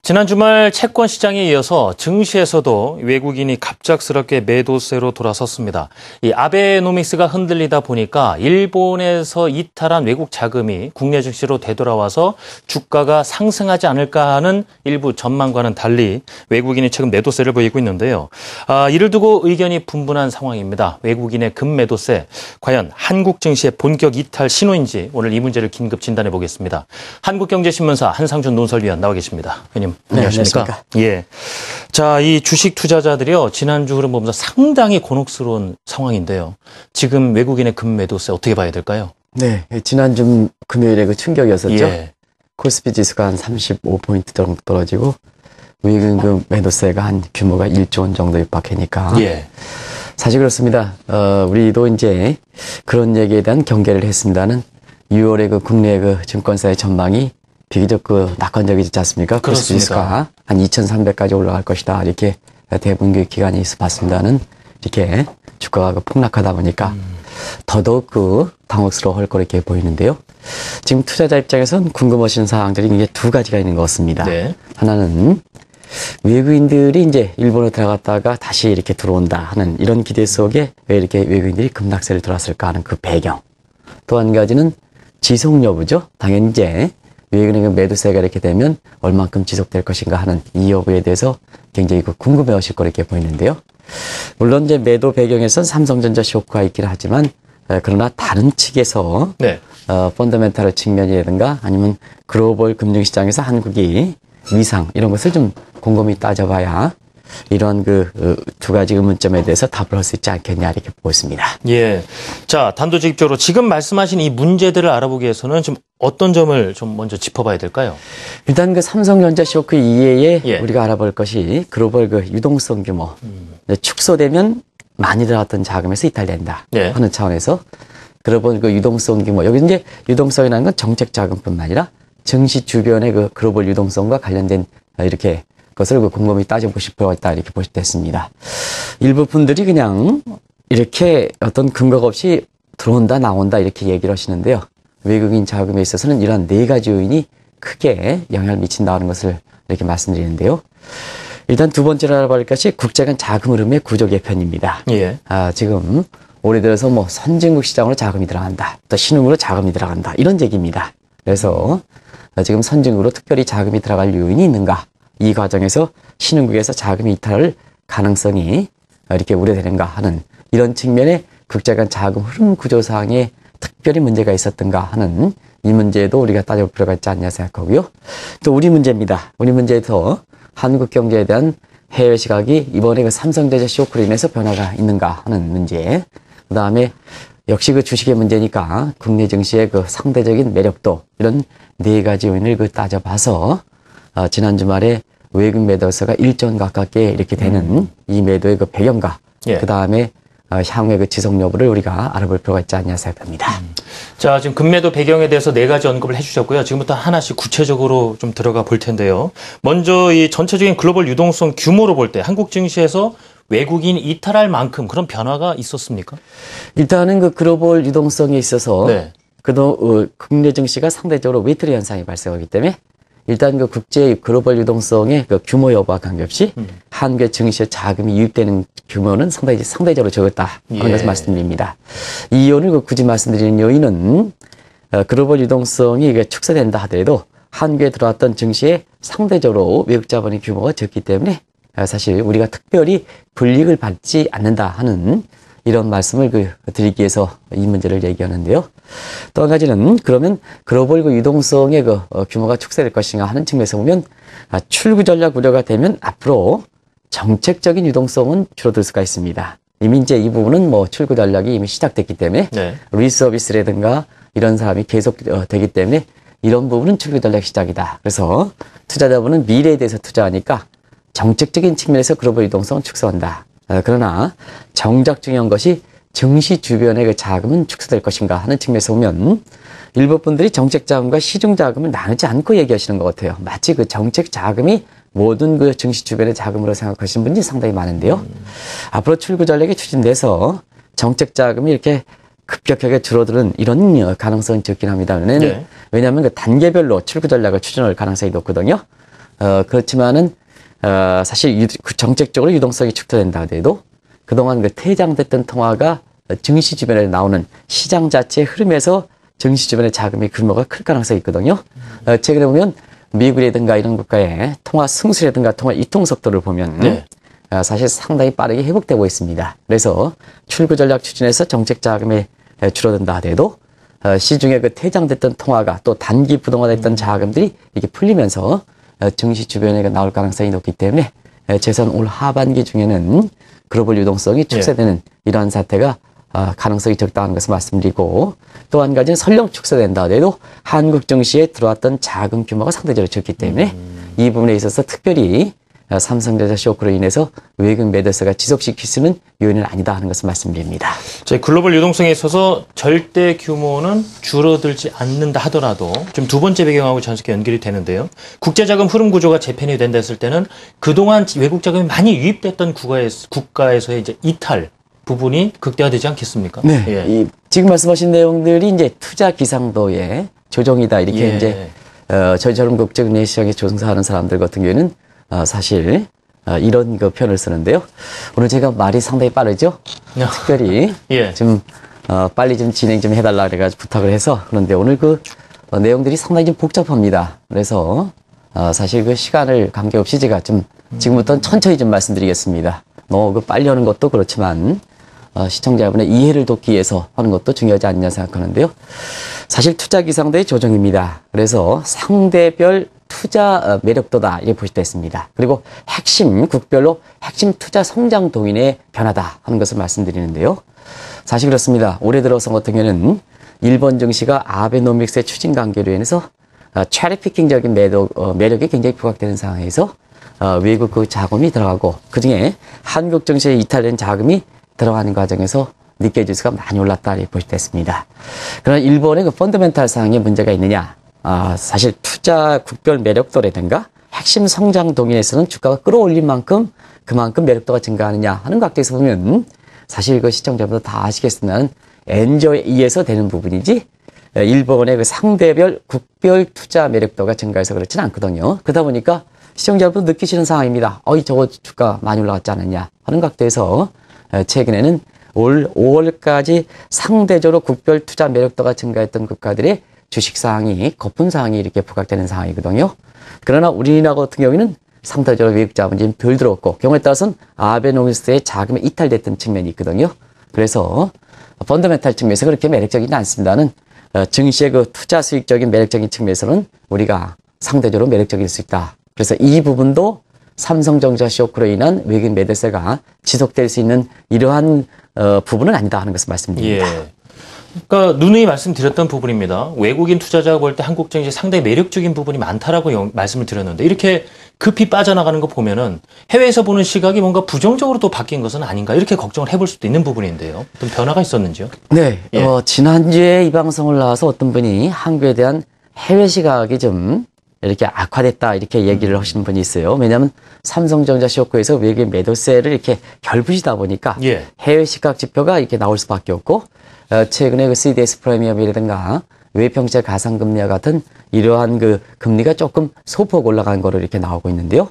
지난 주말 채권 시장에 이어서 증시에서도 외국인이 갑작스럽게 매도세로 돌아섰습니다. 이 아베노믹스가 흔들리다 보니까 일본에서 이탈한 외국 자금이 국내 증시로 되돌아와서 주가가 상승하지 않을까 하는 일부 전망과는 달리 외국인이 최근 매도세를 보이고 있는데요. 이를 두고 의견이 분분한 상황입니다. 외국인의 급매도세, 과연 한국 증시의 본격 이탈 신호인지 오늘 이 문제를 긴급 진단해 보겠습니다. 한국경제신문사 한상준 논설위원 나와 계십니다. 의원님. 안녕하십니까? 네, 예. 자, 이 주식 투자자들이요, 지난주 흐름 보면서 상당히 곤혹스러운 상황인데요. 지금 외국인의 급매도세 어떻게 봐야 될까요? 네, 지난주 금요일에 그 충격이었었죠. 예. 코스피 지수가 한 35포인트 정도 떨어지고, 외국인 그 매도세가 한 규모가 1조 원 정도 육박하니까. 예. 사실 그렇습니다. 우리도 이제 그런 얘기에 대한 경계를 했습니다는 6월에 그 국내 그 증권사의 전망이 비교적 그 낙관적이지 않습니까? 코스피 지수가 한 2,300까지 올라갈 것이다. 이렇게 대부분 그 기관에서 봤습니다는 이렇게 주가가 그 폭락하다 보니까 더더욱 그 당혹스러워할 거 이렇게 보이는데요. 지금 투자자 입장에서는 궁금하신 사항들이 이게 두 가지가 있는 것 같습니다. 네. 하나는 외국인들이 이제 일본으로 들어갔다가 다시 이렇게 들어온다 하는 이런 기대 속에 왜 이렇게 외국인들이 급락세를 들어왔을까 하는 그 배경. 또 한 가지는 지속 여부죠. 당연히 이제 외국인의 매도세가 이렇게 되면 얼만큼 지속될 것인가 하는 이 여부에 대해서 굉장히 궁금해 하실 거 이렇게 보이는데요. 물론 이제 매도 배경에선 삼성전자 쇼크가 있긴 하지만 그러나 다른 측에서 네. 펀더멘탈 측면이라든가 아니면 글로벌 금융시장에서 한국이 위상 이런 것을 좀 곰곰이 따져봐야 이런 그 두 가지 의문점에 대해서 답을 할 수 있지 않겠냐 이렇게 보고 있습니다. 예. 자, 단도직입적으로 지금 말씀하신 이 문제들을 알아보기 위해서는 좀 어떤 점을 좀 먼저 짚어봐야 될까요? 일단 그 삼성전자 쇼크 이외에 예. 우리가 알아볼 것이 글로벌 그 유동성 규모. 축소되면 많이 들어갔던 자금에서 이탈된다 예. 하는 차원에서 글로벌 그 유동성 규모. 여기 이제 유동성이라는 건 정책 자금뿐만 아니라 증시 주변의 그 글로벌 유동성과 관련된 이렇게 것을 그 곰곰이 따져보실 필요가 있다 이렇게 보셨습니다. 일부 분들이 그냥 이렇게 어떤 근거가 없이 들어온다 나온다 이렇게 얘기를 하시는데요. 외국인 자금에 있어서는 이런 네 가지 요인이 크게 영향을 미친다는 것을 이렇게 말씀드리는데요. 일단 두 번째로 알아볼 것이 국제간 자금 흐름의 구조 개편입니다. 예. 지금 올해 들어서 뭐 선진국 시장으로 자금이 들어간다. 또 신흥으로 자금이 들어간다. 이런 얘기입니다. 그래서 지금 선진국으로 특별히 자금이 들어갈 요인이 있는가? 이 과정에서 신흥국에서 자금이 이탈할 가능성이 이렇게 우려되는가 하는 이런 측면의 국제간 자금 흐름 구조상에 특별히 문제가 있었던가 하는 이 문제도 우리가 따져볼 필요가 있지 않냐 생각하고요. 또 우리 문제입니다. 우리 문제에서 한국 경제에 대한 해외 시각이 이번에 그 삼성전자 쇼크로 인해서 변화가 있는가 하는 문제. 그 다음에 역시 그 주식의 문제니까 국내 증시의 그 상대적인 매력도 이런 네 가지 요인을 그 따져봐서 지난 주말에 외국 매도세가 1조 원 가깝게 이렇게 되는 이 매도의 그 배경과 예. 그 다음에 향후의 그 지속 여부를 우리가 알아볼 필요가 있지 않냐 생각합니다. 자, 지금 급매도 배경에 대해서 네 가지 언급을 해주셨고요. 지금부터 하나씩 구체적으로 좀 들어가 볼 텐데요. 먼저 이 전체적인 글로벌 유동성 규모로 볼 때 한국 증시에서 외국인 이탈할 만큼 그런 변화가 있었습니까? 일단은 그 글로벌 유동성에 있어서 네. 국내 증시가 상대적으로 웨이트리 현상이 발생하기 때문에 일단 그 국제 글로벌 유동성의 그 규모 여부와 관계없이 한국의 증시에 자금이 유입되는 규모는 상대적으로 적었다 하는 것을 말씀드립니다. 이 이유를 굳이 말씀드리는 요인은 글로벌 유동성이 축소된다 하더라도 한국에 들어왔던 증시에 상대적으로 외국 자본의 규모가 적기 때문에 사실 우리가 특별히 불이익을 받지 않는다 하는 이런 말씀을 드리기 위해서 이 문제를 얘기하는데요. 또 한 가지는 그러면 글로벌 유동성의 규모가 축소될 것인가 하는 측면에서 보면 출구 전략 우려가 되면 앞으로 정책적인 유동성은 줄어들 수가 있습니다. 이미 이제 이 부분은 뭐 출구 전략이 이미 시작됐기 때문에 네. 리서비스라든가 이런 사람이 계속 되기 때문에 이런 부분은 출구 전략 시작이다. 그래서 투자자분은 미래에 대해서 투자하니까 정책적인 측면에서 글로벌 유동성은 축소한다. 그러나 정작 중요한 것이 증시 주변의 그 자금은 축소될 것인가 하는 측면에서 보면 일부 분들이 정책 자금과 시중 자금을 나누지 않고 얘기하시는 것 같아요. 마치 그 정책 자금이 모든 그 증시 주변의 자금으로 생각하시는 분이 상당히 많은데요. 앞으로 출구 전략이 추진돼서 정책 자금이 이렇게 급격하게 줄어드는 이런 가능성이 적긴 합니다. 왜냐하면 그 단계별로 출구 전략을 추진할 가능성이 높거든요. 그렇지만은 사실 정책적으로 유동성이 축소된다 하더라도 그동안 그 퇴장됐던 통화가 증시 주변에 나오는 시장 자체의 흐름에서 증시 주변의 자금의 규모가 클 가능성이 있거든요. 최근에 보면 미국이라든가 이런 국가의 통화 승수라든가 통화 이통 속도를 보면 네. 사실 상당히 빠르게 회복되고 있습니다. 그래서 출구 전략 추진에서 정책 자금이 줄어든다 하더라도 시중에 그 퇴장됐던 통화가 또 단기 부동화됐던 자금들이 이렇게 풀리면서 증시 주변에 나올 가능성이 높기 때문에 최소한 올 하반기 중에는 글로벌 유동성이 축소되는 이러한 사태가 가능성이 적다는 것을 말씀드리고 또 한 가지는 설령 축소된다 하더라도 한국 증시에 들어왔던 자금 규모가 상대적으로 적기 때문에 이 부분에 있어서 특별히 삼성전자 쇼크로 인해서 외국 매도세가 지속시킬 수 있는 요인은 아니다 하는 것을 말씀드립니다. 저희 글로벌 유동성에 있어서 절대 규모는 줄어들지 않는다 하더라도 좀 두 번째 배경하고 자연스럽게 연결이 되는데요. 국제자금 흐름 구조가 재편이 된다 했을 때는 그동안 외국 자금이 많이 유입됐던 국가에서의 이제 이탈 부분이 극대화되지 않겠습니까? 네. 예. 지금 말씀하신 내용들이 이제 투자 기상도의 조정이다. 이렇게 예. 이제, 저희처럼 국제금리 시장에 조종사하는 사람들 같은 경우에는 사실, 이런 그 표현을 쓰는데요. 오늘 제가 말이 상당히 빠르죠? 특별히 예. 좀, 빨리 좀 진행 좀 해달라 그래가지고 부탁을 해서 그런데 오늘 그 내용들이 상당히 좀 복잡합니다. 그래서, 사실 그 시간을 관계없이 제가 좀 지금부터는 천천히 좀 말씀드리겠습니다. 그 빨리 하는 것도 그렇지만, 시청자분의 이해를 돕기 위해서 하는 것도 중요하지 않냐 생각하는데요. 사실 투자 기상도의 조정입니다. 그래서 상대별 투자 매력도다 이렇게 보실 때 있습니다. 그리고 핵심 국별로 핵심 투자 성장 동인의 변화다 하는 것을 말씀드리는데요. 사실 그렇습니다. 올해 들어서 같은 경우에는 일본 증시가 아베노믹스의 추진 관계로 인해서 체리피킹적인 매력이 굉장히 부각되는 상황에서 외국 그 자금이 들어가고 그중에 한국 증시에 이탈된 자금이 들어가는 과정에서 니케이 지수가 많이 올랐다 이렇게 보실 때 있습니다. 그러나 일본의 그 펀더멘탈 상황에 문제가 있느냐? 사실 투자 국별 매력도라든가 핵심 성장 동인에서는 주가가 끌어올린 만큼 그만큼 매력도가 증가하느냐 하는 각도에서 보면 사실 그 시청자분들 다 아시겠으나 엔저에 의해서 되는 부분이지 일본의 그 상대별 국별 투자 매력도가 증가해서 그렇지는 않거든요. 그러다 보니까 시청자분들 느끼시는 상황입니다. 저거 주가 많이 올라갔지 않았냐 하는 각도에서 최근에는 올 5월까지 상대적으로 국별 투자 매력도가 증가했던 국가들의 주식 사항이 거품 사항이 이렇게 부각되는 상황이거든요. 그러나 우리나라 같은 경우에는 상대적으로 외국 자본이 덜 들어왔고 경우에 따라서는 아베노믹스의 자금이 이탈됐던 측면이 있거든요. 그래서 펀더멘탈 측면에서 그렇게 매력적이지 않습니다는 증시의 그 투자 수익적인 매력적인 측면에서는 우리가 상대적으로 매력적일 수 있다. 그래서 이 부분도 삼성전자 쇼크로 인한 외국 매도세가 지속될 수 있는 이러한 부분은 아니다 하는 것을 말씀드립니다. 예. 그러니까 누누이 말씀드렸던 부분입니다. 외국인 투자자가 볼 때 한국 증시 상당히 매력적인 부분이 많다라고 말씀을 드렸는데 이렇게 급히 빠져나가는 거 보면은 해외에서 보는 시각이 뭔가 부정적으로 또 바뀐 것은 아닌가 이렇게 걱정을 해볼 수도 있는 부분인데요. 어떤 변화가 있었는지요? 네. 예. 지난주에 이 방송을 나와서 어떤 분이 한국에 대한 해외 시각이 좀 이렇게 악화됐다 이렇게 얘기를 하시는 분이 있어요. 왜냐하면 삼성전자 쇼크에서 외국인 매도세를 이렇게 결부시다 보니까 예. 해외 시각 지표가 이렇게 나올 수밖에 없고 최근에 그 CDS 프리미엄이라든가 외평채 가상금리와 같은 이러한 그 금리가 조금 소폭 올라간 거로 이렇게 나오고 있는데요.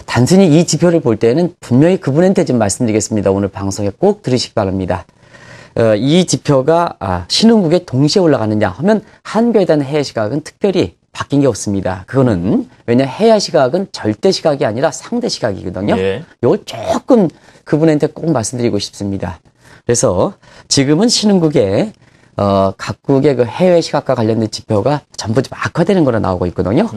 단순히 이 지표를 볼 때는 분명히 그분한테 좀 말씀드리겠습니다. 오늘 방송에 꼭 들으시기 바랍니다. 이 지표가 신흥국에 동시에 올라가느냐 하면 한국에 대한 해외 시각은 특별히 바뀐 게 없습니다. 그거는 왜냐 해외 시각은 절대 시각이 아니라 상대 시각이거든요. 예. 이걸 조금 그분한테 꼭 말씀드리고 싶습니다. 그래서 지금은 신흥국에 각국의 그 해외 시각과 관련된 지표가 전부 좀 악화되는 거로 나오고 있거든요.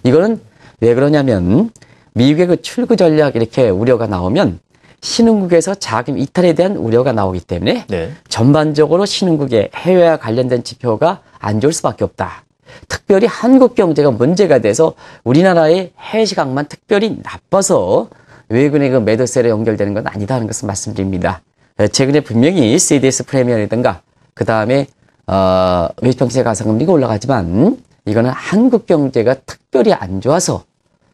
이거는 왜 그러냐면 미국의 그 출구 전략 이렇게 우려가 나오면 신흥국에서 자금 이탈에 대한 우려가 나오기 때문에 네. 전반적으로 신흥국의 해외와 관련된 지표가 안 좋을 수밖에 없다. 특별히 한국 경제가 문제가 돼서 우리나라의 해외 시각만 특별히 나빠서 외국인의 그 매도세로 연결되는 건 아니다 하는 것을 말씀드립니다. 최근에 분명히 CDS 프리미엄이라든가 그 다음에 외평채 가상금리가 올라가지만 이거는 한국 경제가 특별히 안 좋아서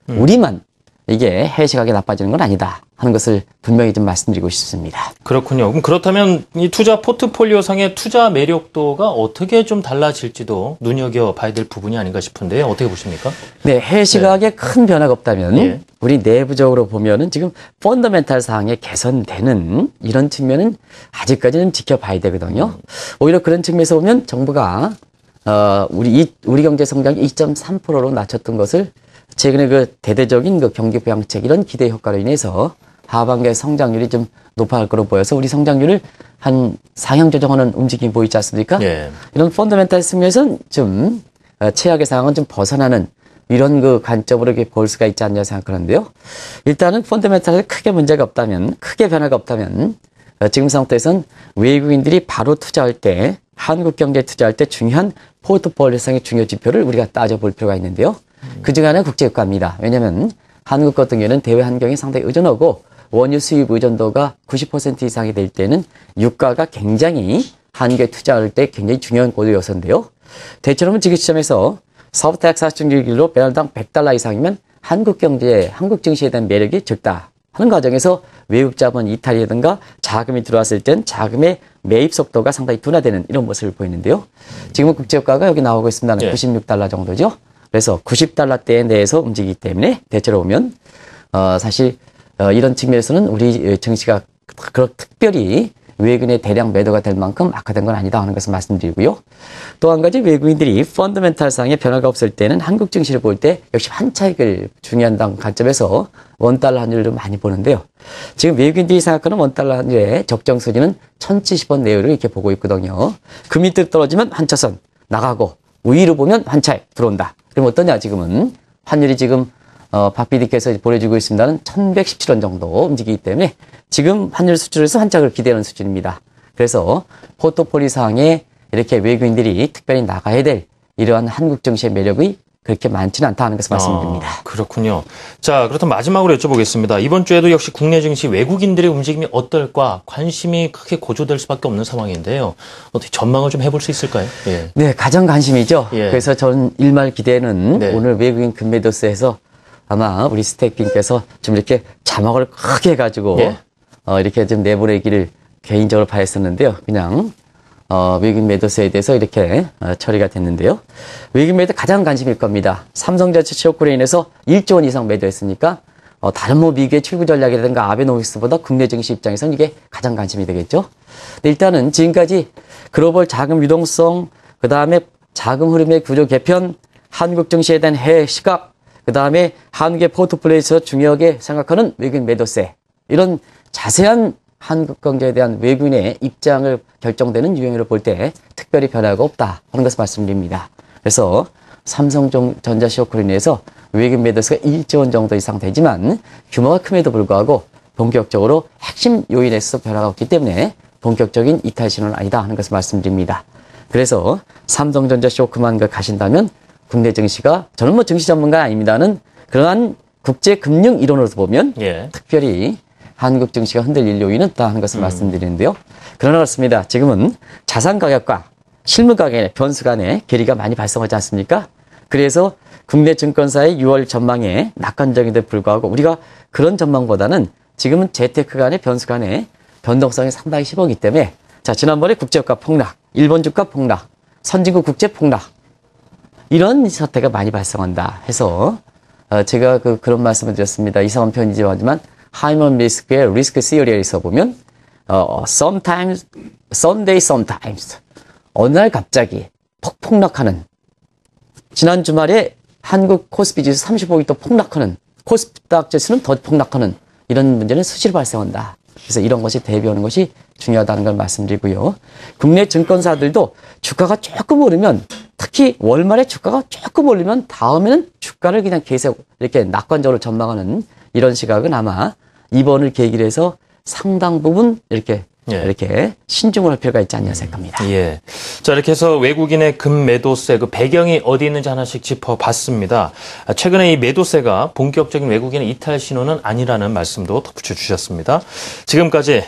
우리만 이게 해외 시각이 나빠지는 건 아니다 하는 것을 분명히 좀 말씀드리고 싶습니다. 그렇군요. 그럼 그렇다면 이 투자 포트폴리오상의 투자 매력도가 어떻게 좀 달라질지도 눈여겨봐야 될 부분이 아닌가 싶은데요. 어떻게 보십니까? 네, 해외 시각에 큰 변화가 없다면 예. 우리 내부적으로 보면은 지금 펀더멘탈 사항에 개선되는 이런 측면은 아직까지는 지켜봐야 되거든요. 오히려 그런 측면에서 보면 정부가 우리 경제 성장이 2.3%로 낮췄던 것을 최근에 그 대대적인 그 경기 부양책 이런 기대 효과로 인해서 하반기에 성장률이 좀 높아갈 거로 보여서 우리 성장률을 한 상향 조정하는 움직임이 보이지 않습니까? 예. 이런 펀더멘탈 측면에서는 좀 최악의 상황은 좀 벗어나는 이런 그 관점으로 이렇게 볼 수가 있지 않냐 생각하는데요. 일단은 펀더멘탈에 크게 문제가 없다면, 크게 변화가 없다면 지금 상태에서는 외국인들이 바로 투자할 때, 한국 경제에 투자할 때 중요한 포트폴리오상의 중요 지표를 우리가 따져볼 필요가 있는데요. 그중 하나는 국제유가입니다. 왜냐하면 한국 같은 경우에는 대외 환경이 상당히 의존하고 원유 수입 의존도가 90% 이상이 될 때는 유가가 굉장히 한국에 투자할 때 굉장히 중요한 고도 요소인데요. 대체로는 지금 시점에서 서브텍사스 중기율로 배럴당 100달러 이상이면 한국 경제에, 한국 증시에 대한 매력이 적다 하는 과정에서 외국 자본 이탈이라든가 자금이 들어왔을 땐 자금의 매입 속도가 상당히 둔화되는 이런 모습을 보이는데요. 지금은 국제유가가 여기 나오고 있습니다. 예. 96달러 정도죠. 그래서 90달러대에 내에서 움직이기 때문에 대체로 보면 사실 이런 측면에서는 우리 증시가 특별히 외국인의 대량 매도가 될 만큼 악화된 건 아니다 하는 것을 말씀드리고요. 또 한 가지 외국인들이 펀더멘탈상의 변화가 없을 때는 한국 증시를 볼 때 역시 환차익을 중요한 관점에서 원달러 환율을 많이 보는데요. 지금 외국인들이 생각하는 원달러 환율의 적정 수준은 1070원 내외로 이렇게 보고 있거든요. 그 밑으로 떨어지면 환차선 나가고 위로 보면 환차익 들어온다. 그럼 어떠냐 지금은 환율이 지금 박 PD께서 보내주고 있습니다는 1117원 정도 움직이기 때문에 지금 환율 수준에서 환착을 기대하는 수준입니다. 그래서 포트폴리오 상에 이렇게 외국인들이 특별히 나가야 될 이러한 한국 증시의 매력이 그렇게 많지는 않다 하는 것을 말씀드립니다. 그렇군요. 자, 그렇다면 마지막으로 여쭤보겠습니다. 이번 주에도 역시 국내 증시 외국인들의 움직임이 어떨까 관심이 크게 고조될 수밖에 없는 상황인데요. 어떻게 전망을 좀 해볼 수 있을까요? 예. 네, 가장 관심이죠. 예. 그래서 저는 일말 기대는 네. 오늘 외국인 금매도세에서 아마 우리 스태프님께서 좀 이렇게 자막을 크게 해가지고 예. 이렇게 좀 내보내기를 개인적으로 바랬었는데요. 그냥 외국인 매도세에 대해서 이렇게 처리가 됐는데요. 외국인 매도 가장 관심일 겁니다. 삼성전자 쇼크로 인해서 1조 원 이상 매도했으니까 다른 뭐 미국의 출구 전략이라든가 아베노믹스보다 국내 증시 입장에서는 이게 가장 관심이 되겠죠. 근데 일단은 지금까지 글로벌 자금 유동성, 그 다음에 자금 흐름의 구조 개편, 한국 증시에 대한 해외 시각, 그 다음에 한국의 포트폴리오에서 중요하게 생각하는 외국인 매도세, 이런 자세한 한국 경제에 대한 외국인의 입장을 결정되는 유형으로 볼 때 특별히 변화가 없다 하는 것을 말씀드립니다. 그래서 삼성전자 쇼크로 인해서 외국인 매도세가 1조 원 정도 이상 되지만 규모가 큼에도 불구하고 본격적으로 핵심 요인에서 변화가 없기 때문에 본격적인 이탈 신호는 아니다 하는 것을 말씀드립니다. 그래서 삼성전자 쇼크만 가신다면 국내 증시가, 저는 뭐 증시 전문가 아닙니다는 그러한 국제 금융 이론으로서 보면 예. 특별히 한국 증시가 흔들릴 요인은 없다 하는 것을 말씀드리는데요. 그러나 그렇습니다. 지금은 자산 가격과 실물 가격의 변수 간의 괴리가 많이 발생하지 않습니까? 그래서 국내 증권사의 6월 전망에 낙관적인데 불구하고 우리가 그런 전망보다는 지금은 재테크 간의 변수 간의 변동성이 상당히 심하기 때문에 자, 지난번에 국제유가 폭락, 일본 주가 폭락, 선진국 국제 폭락 이런 사태가 많이 발생한다 해서 제가 그런 말씀을 드렸습니다. 이상한 표현이지만 하지만 하이먼 리스크의 리스크 시어리에서 보면 sometimes, someday, sometimes 어느 날 갑자기 폭락하는, 지난 주말에 한국 코스피 지수 35일 또 폭락하는, 코스닥 지수는 더 폭락하는 이런 문제는 수시로 발생한다. 그래서 이런 것이 대비하는 것이 중요하다는 걸 말씀드리고요. 국내 증권사들도 주가가 조금 오르면, 특히 월말에 주가가 조금 오르면 다음에는 주가를 그냥 계속 이렇게 낙관적으로 전망하는 이런 시각은 아마 이번을 계기로 해서 상당 부분 이렇게 신중을 할 필요가 있지 않냐 생각합니다. 예. 자, 이렇게 해서 외국인의 금매도세 그 배경이 어디 있는지 하나씩 짚어봤습니다. 최근에 이 매도세가 본격적인 외국인의 이탈 신호는 아니라는 말씀도 덧붙여 주셨습니다. 지금까지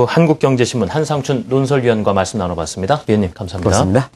한국경제신문 한상춘 논설위원과 말씀 나눠봤습니다. 위원님 감사합니다. 고맙습니다.